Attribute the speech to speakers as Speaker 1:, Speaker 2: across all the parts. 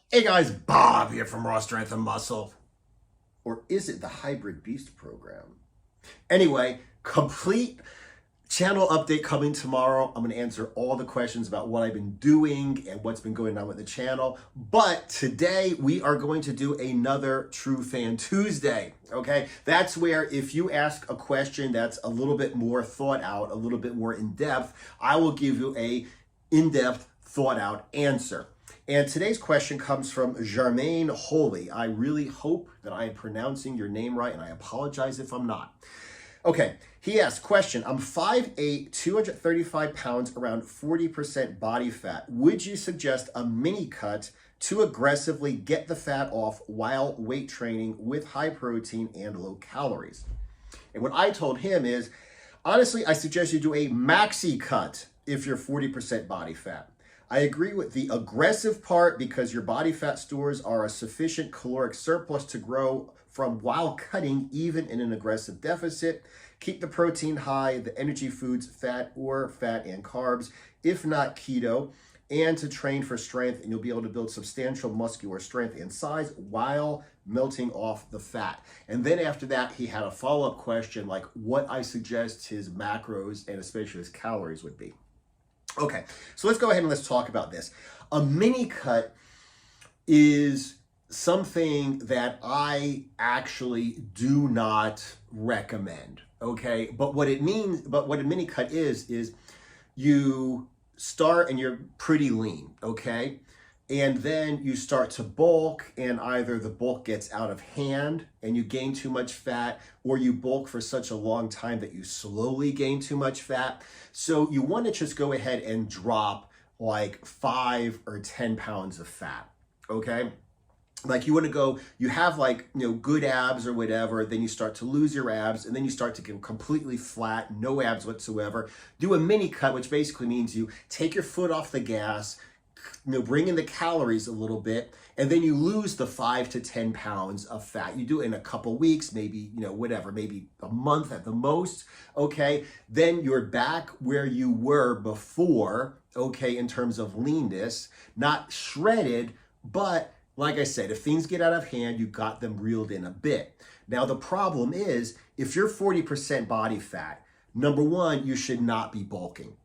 Speaker 1: Hey guys, Bob here from Raw Strength and Muscle. Or is it the Hybrid Beast program? Anyway, complete channel update coming tomorrow. I'm going to answer all the questions about what I've been doing and what's been going on with the channel. But today we are going to do another True Fan Tuesday. Okay, that's where if you ask a question that's a little bit more thought out, a little bit more in depth, I will give you a in-depth, thought out answer. And today's question comes from Jermaine Holy. I really hope that I am pronouncing your name right, and I apologize if I'm not. Okay, he asked, question, I'm 5'8", 235 pounds, around 40% body fat. Would you suggest a mini cut to aggressively get the fat off while weight training with high protein and low calories? And what I told him is, honestly, I suggest you do a maxi cut if you're 40% body fat. I agree with the aggressive part because your body fat stores are a sufficient caloric surplus to grow from while cutting, even in an aggressive deficit. Keep the protein high, the energy foods, fat and carbs, if not keto, and to train for strength, and you'll be able to build substantial muscular strength and size while melting off the fat. And then after that, he had a follow-up question like what I suggest his macros and especially his calories would be. Okay, so let's go ahead and let's talk about this. A mini cut is something that I actually do not recommend, okay? But what a mini cut is you start and you're pretty lean, okay? And then you start to bulk, and either the bulk gets out of hand and you gain too much fat, or you bulk for such a long time that you slowly gain too much fat. So you want to just go ahead and drop like 5 or 10 pounds of fat, okay? Like you want to go, you have like, good abs or whatever, then you start to lose your abs, and then you start to get completely flat, no abs whatsoever. Do a mini cut, which basically means you take your foot off the gas, bring in the calories a little bit, and then you lose the 5 to 10 pounds of fat. You do it in a couple weeks, maybe, whatever, maybe a month at the most, okay? Then you're back where you were before, okay, in terms of leanness, not shredded, but like I said, if things get out of hand, you got them reeled in a bit. Now, the problem is, if you're 40% body fat, number one, you should not be bulking.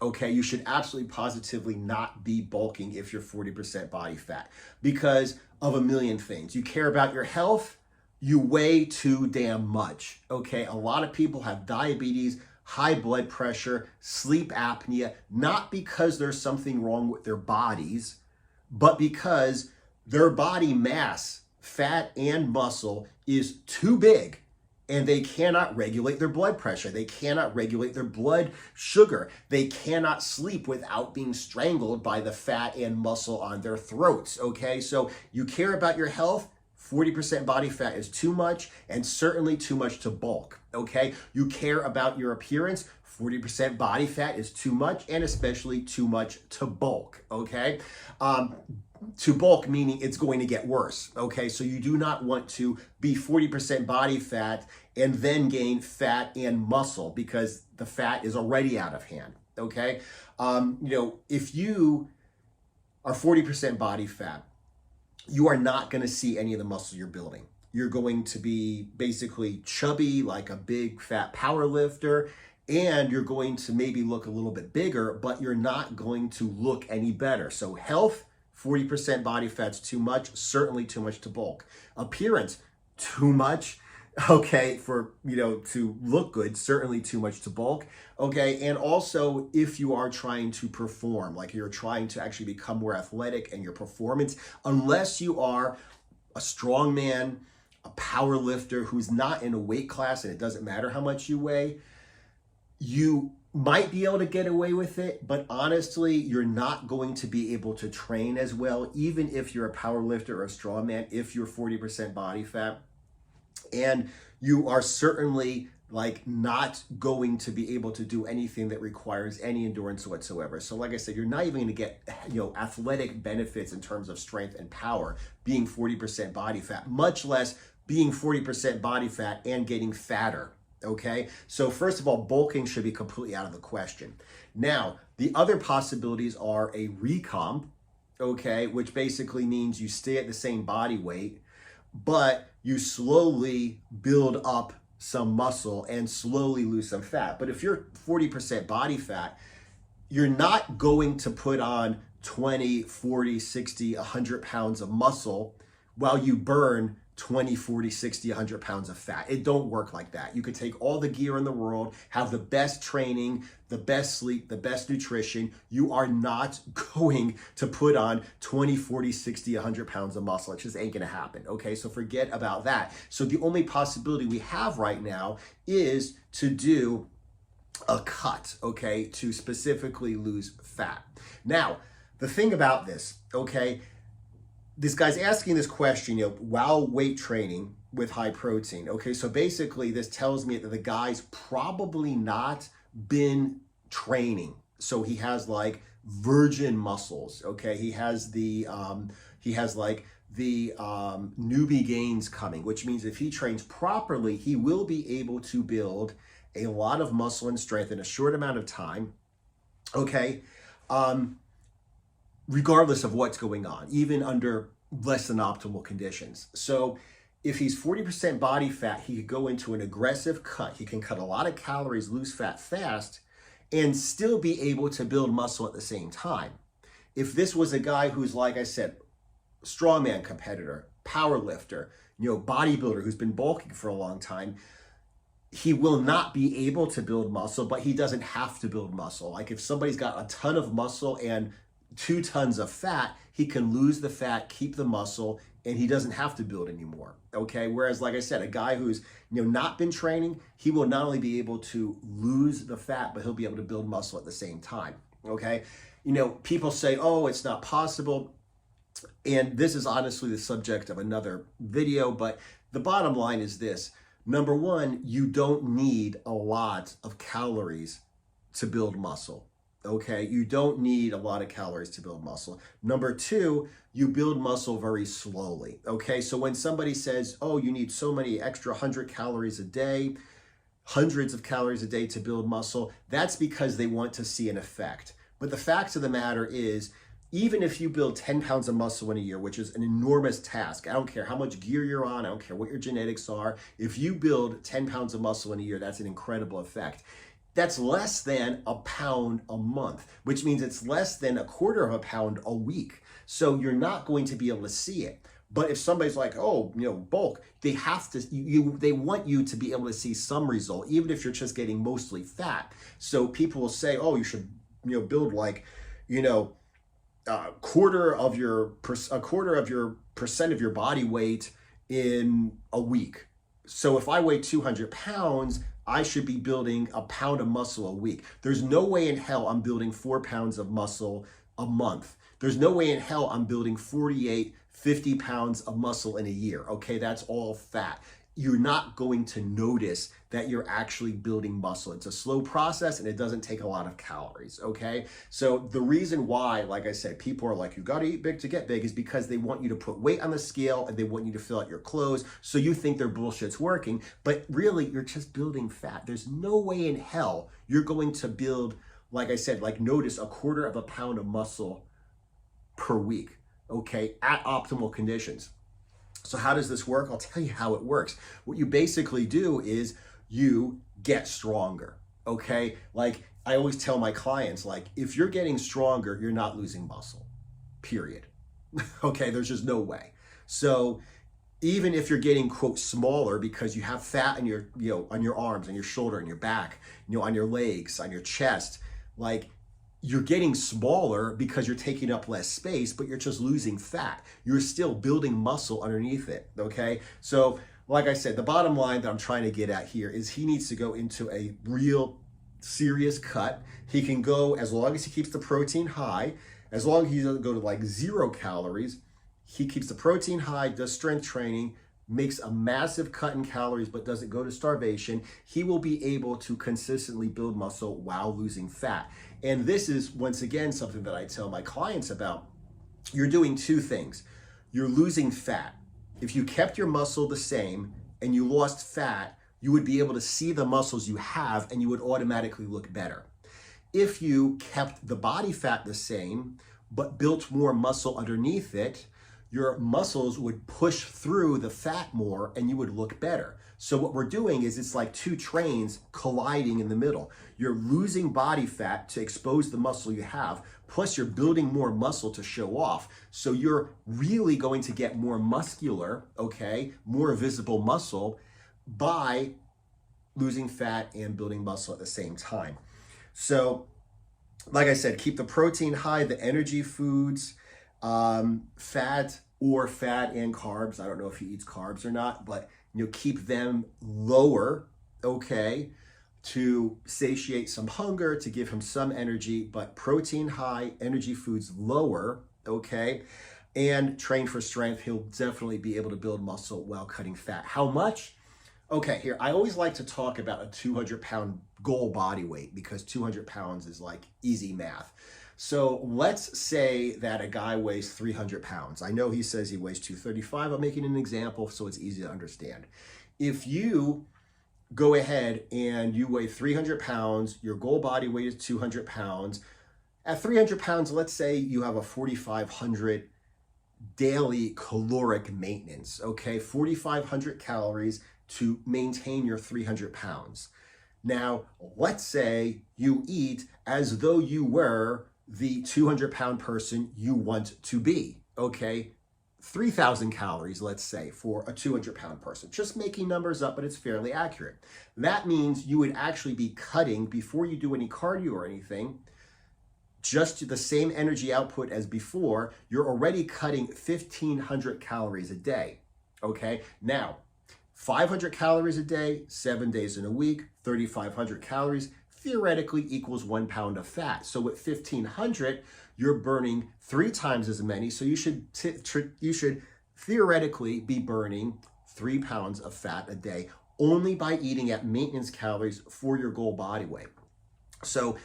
Speaker 1: Okay, you should absolutely positively not be bulking if you're 40% body fat because of a million things. You care about your health, you weigh too damn much. Okay, a lot of people have diabetes, high blood pressure, sleep apnea, not because there's something wrong with their bodies, but because their body mass, fat and muscle, is too big. And they cannot regulate their blood pressure. They cannot regulate their blood sugar. They cannot sleep without being strangled by the fat and muscle on their throats, okay? So you care about your health, 40% body fat is too much, and certainly too much to bulk, okay? You care about your appearance, 40% body fat is too much, and especially too much to bulk, okay? To bulk, meaning it's going to get worse, okay? So you do not want to be 40% body fat and then gain fat and muscle because the fat is already out of hand, okay? If you are 40% body fat, you are not going to see any of the muscle you're building. You're going to be basically chubby like a big fat power lifter, and you're going to maybe look a little bit bigger, but you're not going to look any better. So health, 40% body fat's too much, certainly too much to bulk. Appearance, too much, okay, for, to look good, certainly too much to bulk, okay? And also, if you are trying to perform, like you're trying to actually become more athletic in your performance, unless you are a strong man, a power lifter who's not in a weight class and it doesn't matter how much you weigh, you might be able to get away with it, but honestly, you're not going to be able to train as well, even if you're a power lifter or a strongman, if you're 40% body fat. And you are certainly not going to be able to do anything that requires any endurance whatsoever. So like I said, you're not even going to get, athletic benefits in terms of strength and power being 40% body fat, much less being 40% body fat and getting fatter. Okay, so first of all, bulking should be completely out of the question. Now, the other possibilities are a recomp, okay, which basically means you stay at the same body weight, but you slowly build up some muscle and slowly lose some fat. But if you're 40% body fat, you're not going to put on 20, 40, 60, 100 pounds of muscle while you burn 20, 40, 60, 100 pounds of fat. It don't work like that. You could take all the gear in the world, have the best training, the best sleep, the best nutrition. You are not going to put on 20, 40, 60, 100 pounds of muscle. It just ain't gonna happen, okay? So forget about that. So the only possibility we have right now is to do a cut, okay, to specifically lose fat. Now, the thing about this, okay, this guy's asking this question, while weight training with high protein. Okay, so basically this tells me that the guy's probably not been training. So he has like virgin muscles. Okay, he has like the newbie gains coming, which means if he trains properly, he will be able to build a lot of muscle and strength in a short amount of time. Okay. Regardless of what's going on, even under less than optimal conditions. So if he's 40% body fat, he could go into an aggressive cut. He can cut a lot of calories, lose fat fast, and still be able to build muscle at the same time. If this was a guy who's, like I said, strongman competitor, power lifter, bodybuilder who's been bulking for a long time, he will not be able to build muscle, but he doesn't have to build muscle. Like if somebody's got a ton of muscle and 2 tons of fat, he can lose the fat, keep the muscle, and he doesn't have to build anymore, okay? Whereas, like I said, a guy who's not been training, he will not only be able to lose the fat, but he'll be able to build muscle at the same time, okay? People say, oh, it's not possible, and this is honestly the subject of another video, but the bottom line is this. Number one, you don't need a lot of calories to build muscle. Okay, you don't need a lot of calories to build muscle. Number two, you build muscle very slowly. Okay, so when somebody says, oh, you need so many extra 100 calories a day, hundreds of calories a day to build muscle, that's because they want to see an effect. But the fact of the matter is, even if you build 10 pounds of muscle in a year, which is an enormous task, I don't care how much gear you're on, I don't care what your genetics are, if you build 10 pounds of muscle in a year, that's an incredible effect. That's less than a pound a month, which means it's less than a quarter of a pound a week. So you're not going to be able to see it. But if somebody's like, oh, bulk, they have to, they want you to be able to see some result, even if you're just getting mostly fat. So people will say, oh, you should, build like, a quarter of your percent of your body weight in a week. So if I weigh 200 pounds, I should be building a pound of muscle a week. There's no way in hell I'm building 4 pounds of muscle a month. There's no way in hell I'm building 48, 50 pounds of muscle in a year. Okay, that's all fat. You're not going to notice that you're actually building muscle. It's a slow process and it doesn't take a lot of calories, okay? So the reason why, like I said, people are like, you gotta eat big to get big is because they want you to put weight on the scale and they want you to fill out your clothes, so you think their bullshit's working, but really you're just building fat. There's no way in hell you're going to build, like I said, notice a quarter of a pound of muscle per week, okay, at optimal conditions. So how does this work? I'll tell you how it works. What you basically do is you get stronger, okay? Like I always tell my clients, if you're getting stronger, you're not losing muscle, period. Okay, there's just no way. So even if you're getting, quote, smaller because you have fat in your, on your arms, on your shoulder, on your back, on your legs, on your chest, you're getting smaller because you're taking up less space, but you're just losing fat. You're still building muscle underneath it, okay? So, like I said, the bottom line that I'm trying to get at here is he needs to go into a real serious cut. He can go, as long as he keeps the protein high, as long as he doesn't go to 0 calories, he keeps the protein high, does strength training, makes a massive cut in calories, but doesn't go to starvation, he will be able to consistently build muscle while losing fat. And this is, once again, something that I tell my clients about. You're doing 2 things. You're losing fat. If you kept your muscle the same and you lost fat, you would be able to see the muscles you have and you would automatically look better. If you kept the body fat the same, but built more muscle underneath it, your muscles would push through the fat more and you would look better. So what we're doing is it's like two trains colliding in the middle. You're losing body fat to expose the muscle you have, plus you're building more muscle to show off. So you're really going to get more muscular, okay, more visible muscle by losing fat and building muscle at the same time. So like I said, keep the protein high, the energy foods, fat and carbs. I don't know if he eats carbs or not, but keep them lower, okay, to satiate some hunger, to give him some energy, but protein high, energy foods lower, okay, and train for strength. He'll definitely be able to build muscle while cutting fat. How much? Okay, here, I always like to talk about a 200-pound goal body weight because 200 pounds is like easy math. So let's say that a guy weighs 300 pounds. I know he says he weighs 235. I'm making an example so it's easy to understand. If you go ahead and you weigh 300 pounds, your goal body weight is 200 pounds. At 300 pounds, let's say you have a 4,500 daily caloric maintenance, okay? 4,500 calories to maintain your 300 pounds. Now, let's say you eat as though you were the 200-pound person you want to be, okay? 3,000 calories, let's say, for a 200-pound person. Just making numbers up, but it's fairly accurate. That means you would actually be cutting, before you do any cardio or anything, just the same energy output as before. You're already cutting 1,500 calories a day, okay? Now, 500 calories a day, 7 days in a week, 3,500 calories, theoretically equals 1 pound of fat. So at 1,500, you're burning 3 times as many. So you should theoretically be burning 3 pounds of fat a day only by eating at maintenance calories for your goal body weight. So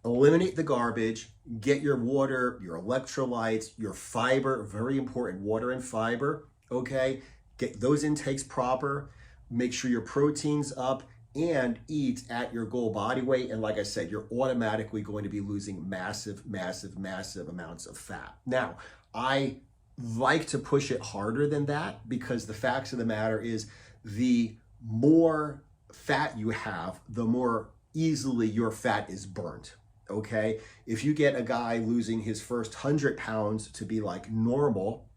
Speaker 1: eliminate the garbage, get your water, your electrolytes, your fiber, very important, water and fiber, okay? Get those intakes proper, make sure your protein's up, and eat at your goal body weight. And like I said, you're automatically going to be losing massive amounts of fat. Now, I like to push it harder than that because the facts of the matter is the more fat you have, the more easily your fat is burnt, okay? If you get a guy losing his first 100 pounds to be like normal,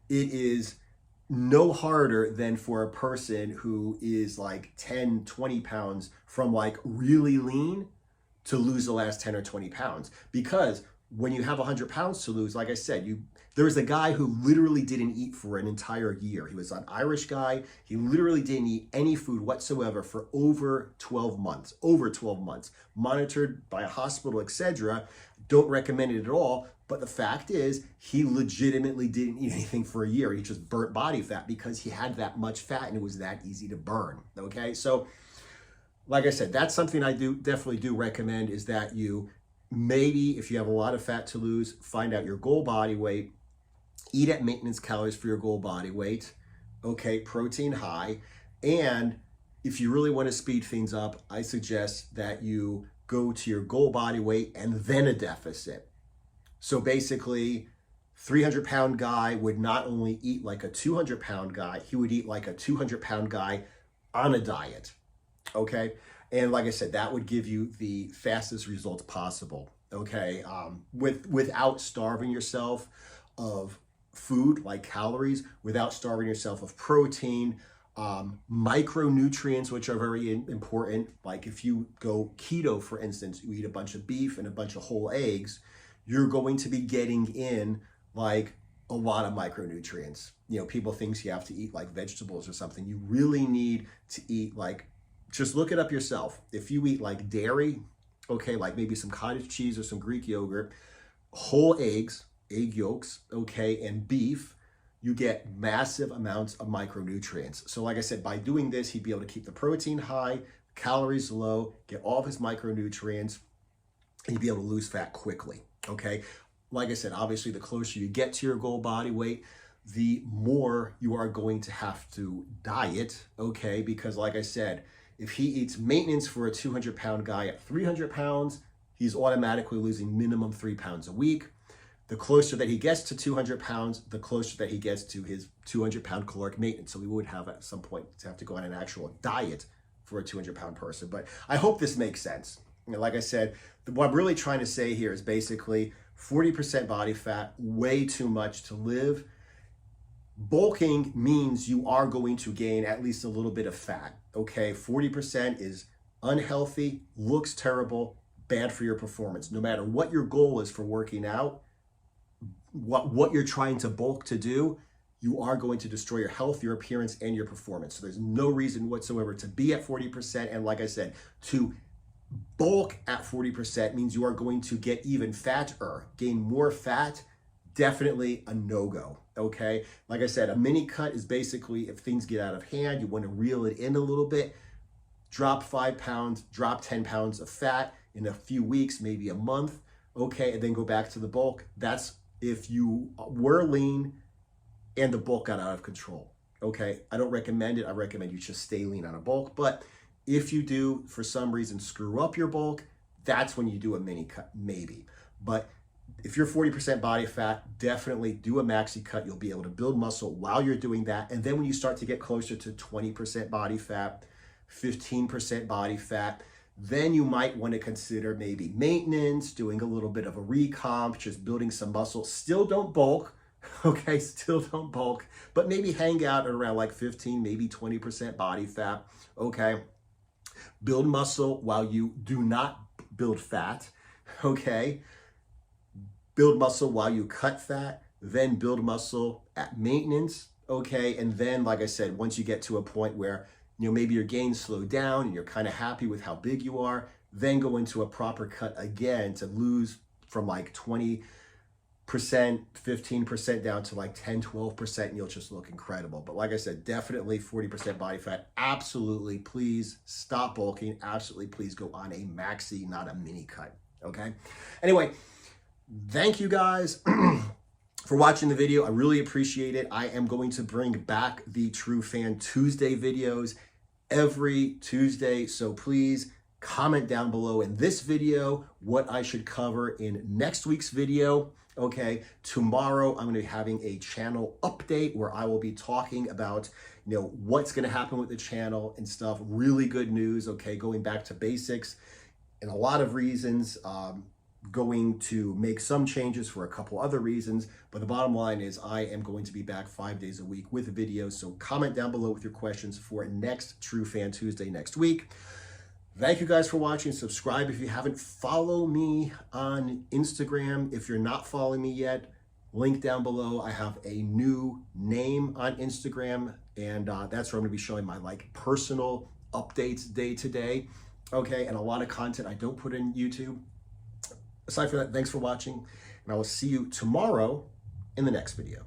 Speaker 1: it is no harder than for a person who is like 10, 20 pounds from like really lean to lose the last 10 or 20 pounds. Because when you have 100 pounds to lose, like I said, there was a guy who literally didn't eat for an entire year. He was an Irish guy. He literally didn't eat any food whatsoever for over 12 months, monitored by a hospital, etc. Don't recommend it at all. But the fact is, he legitimately didn't eat anything for a year. He just burnt body fat because he had that much fat and it was that easy to burn, okay? So, like I said, that's something I definitely do recommend, is that you maybe, if you have a lot of fat to lose, find out your goal body weight, eat at maintenance calories for your goal body weight, okay, protein high, and if you really want to speed things up, I suggest that you go to your goal body weight and then a deficit. So basically, 300-pound guy would not only eat like a 200-pound guy, he would eat like a 200-pound guy on a diet, okay? And like I said, that would give you the fastest results possible, okay? Without starving yourself of food, like calories, without starving yourself of protein, micronutrients, which are very important. Like if you go keto, for instance, you eat a bunch of beef and a bunch of whole eggs, you're going to be getting in like a lot of micronutrients. People think you have to eat like vegetables or something. You really need to eat like, just look it up yourself. If you eat like dairy, okay, like maybe some cottage cheese or some Greek yogurt, whole eggs, egg yolks, okay, and beef, you get massive amounts of micronutrients. So like I said, by doing this, he'd be able to keep the protein high, calories low, get all of his micronutrients, and he'd be able to lose fat quickly. Okay, like I said, obviously the closer you get to your goal body weight, the more you are going to have to diet, okay? Because like I said, if he eats maintenance for a 200-pound guy at 300 pounds, he's automatically losing minimum 3 pounds a week. the closer that he gets to 200 pounds, the closer that he gets to his 200-pound caloric maintenance. So we would have at some point to have to go on an actual diet for a 200-pound person. But I hope this makes sense. Like I said, what I'm really trying to say here is basically 40% body fat, way too much to live. Bulking means you are going to gain at least a little bit of fat, okay? 40% is unhealthy, looks terrible, bad for your performance. No matter what your goal is for working out, what you're trying to bulk to do, you are going to destroy your health, your appearance, and your performance. So there's no reason whatsoever to be at 40%. And like I said, to bulk at 40% means you are going to get even fatter, gain more fat. Definitely a no-go, okay? Like I said, a mini cut is basically if things get out of hand, you want to reel it in a little bit, drop 5 pounds, drop 10 pounds of fat in a few weeks, maybe a month, okay, and then go back to the bulk. That's if you were lean and the bulk got out of control, okay? I don't recommend it. I recommend you just stay lean on a bulk. But if you do, for some reason, screw up your bulk, that's when you do a mini cut, maybe. But if you're 40% body fat, definitely do a maxi cut. You'll be able to build muscle while you're doing that. And then when you start to get closer to 20% body fat, 15% body fat, then you might want to consider maybe maintenance, doing a little bit of a recomp, just building some muscle. Still don't bulk, okay? Still don't bulk, but maybe hang out at around like 15, maybe 20% body fat, okay? Build muscle while you do not build fat, okay? Build muscle while you cut fat, then build muscle at maintenance, okay? And then, like I said, once you get to a point where maybe your gains slow down and you're kind of happy with how big you are, then go into a proper cut again to lose from like 20%, 15% down to like 10, 12%, and you'll just look incredible. But like I said, definitely 40% body fat. Absolutely, please stop bulking. Absolutely, please go on a maxi, not a mini cut, okay? Anyway, thank you guys for watching the video. I really appreciate it. I am going to bring back the True Fan Tuesday videos every Tuesday. So please comment down below in this video what I should cover in next week's video. Okay, tomorrow I'm going to be having a channel update where I will be talking about, what's going to happen with the channel and stuff. Really good news. Okay, going back to basics and a lot of reasons. Going to make some changes for a couple other reasons, but the bottom line is I am going to be back 5 days a week with videos. So comment down below with your questions for next True Fan Tuesday next week. Thank you guys for watching. Subscribe if you haven't. Follow me on Instagram if you're not following me yet. Link down below. I have a new name on Instagram, and that's where I'm going to be showing my personal updates day to day. Okay, and a lot of content I don't put in YouTube. Aside from that, thanks for watching, and I will see you tomorrow in the next video.